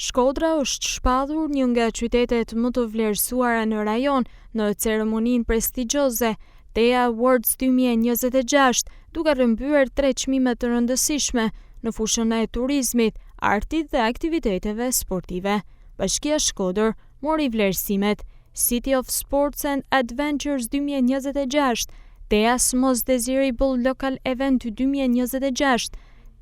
Shkodra është shpallur një nga qytetet më të vlerësuara në rajon në ceremoninë prestigjioze TEA Awards 2026, duke rrëmbyer 3 çmime të rëndësishme në fushën e turizmit, artit dhe aktiviteteve sportive. Bashkia Shkodër mori vlerësimet City of Sports and Adventures 2026, TEA's Most Desirable Local Event 2026,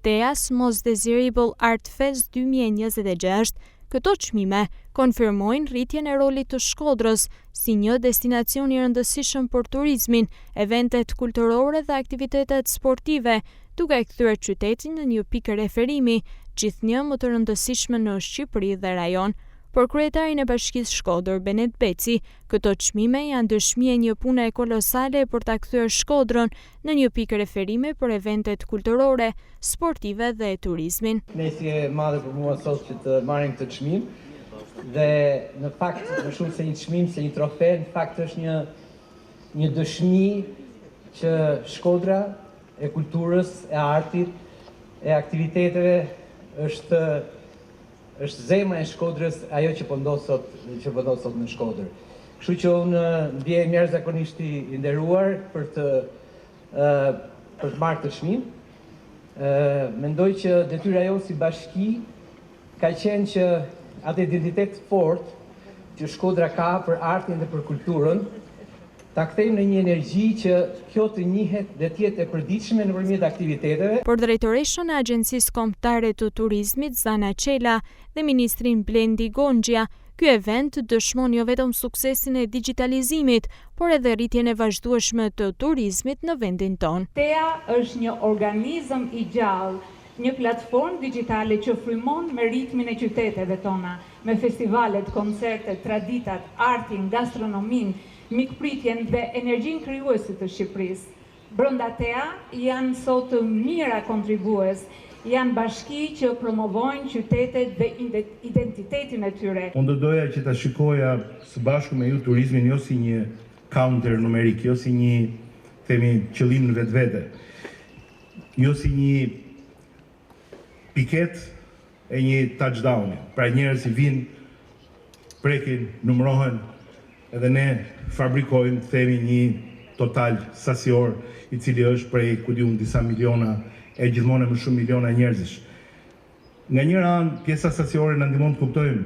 TEA's Most Desirable Art Fest 2026. Këto çmime konfirmojnë rritjen e rolit të Shkodrës si një destinacion i rëndësishëm për turizmin, eventet kulturore dhe aktivitetet sportive, duke kthyer qytetin në një pikë referimi, gjithnjë më të rëndësishme në Shqipëri dhe rajon. Por kryetarin e Bashkisë Shkodër, Benet Beci, këto çmime janë dëshmi e një pune kolosale për ta kthyer Shkodrën në një pikë referime për eventet kulturore, sportive dhe turizmin. Kënaqësi e madhe për mua sot që të marrim këtë çmim dhe në fakt më shumë se një çmim, se një trofe, në fakt është një dëshmi që Shkodra e kulturës, e artit, e aktiviteteve është zemra e Shkodrës, ajo që po ndodh sot në Shkodër. Kështu që unë ndjej jashtëzakonisht i nderuar për të marrë këtë çmim. Mendoj që detyra jonë si bashki ka qenë që atë identitet fort që Shkodra ka për artin dhe për kulturën, ta kthejmë në një energji që kjo të njihet dhe të jetë e përditshme nëpërmjet aktiviteteve. Por drejtoreshën e Agjencisë Kombëtare të Turizmit Zana Çela dhe ministrin Blendi Gonxhia, ky event dëshmon jo vetëm suksesin e digitalizimit, por edhe rritjen e vazhdueshme të turizmit në vendin tonë. TEA është një organizëm i gjallë, një platformë digjitale që frymon me ritmin e qyteteve tona, me festivalet, koncertet, traditat, artin, gastronominë, mikpritjen dhe energjinë krijuese të Shqipërisë. Brenda TEA janë sot të mira kontribues, janë bashki që promovojnë qytetet dhe identitetin e tyre. Unë doja që ta shikoja së bashku me ju turizmin jo si një counter numerik, jo si një qëllim në vetvete, jo si një piket e një touchdown. Pra njerëz që vinë, prekin, numërohen, edhe ne fabrikojmë, themi një total sasior i cili është prej disa miliona e gjithmonë më shumë miliona njerëzish. Nga njëra anë, pjesa sasiore na ndihmon të kuptojmë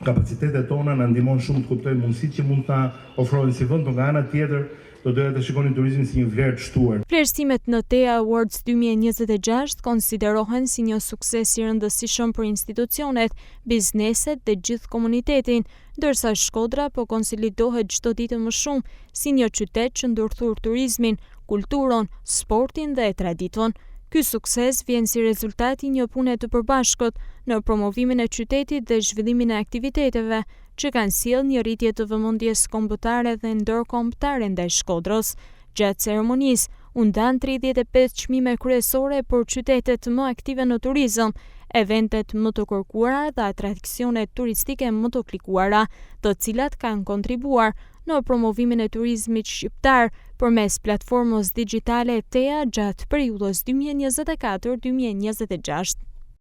kapacitetet tona, na ndihmon shumë të kuptojmë mundësitë që mund ta ofrojnë si vend, por nga ana tjetër do doja të shikonin turizmin si një vlerë të shtuar. Vlerësimet në TEA Awards 2026 konsiderohen si një sukses i rëndësishëm për institucionet, bizneset dhe gjithë komunitetin, ndërsa Shkodra po konsolidohet çdo ditë më shumë si një qytet që ndërthur turizmin, kulturën, sportin dhe traditon. Ky sukses vjen si rezultat i një pune të përbashkët në promovimin e qytetit dhe zhvillimin e aktiviteteve që kanë sjellë një rritje të vëmendjes kombëtare dhe ndërkombëtare ndaj Shkodrës. Gjatë ceremonisë u ndan 35 çmime kryesore për qytetet më aktive në turizëm, eventet më të kërkuara dhe atraksionet turistike më të klikuara, të cilat kanë kontribuar në promovimin e turizmit shqiptar përmes platformës digjitale TEA gjatë periudhës 2024-2026.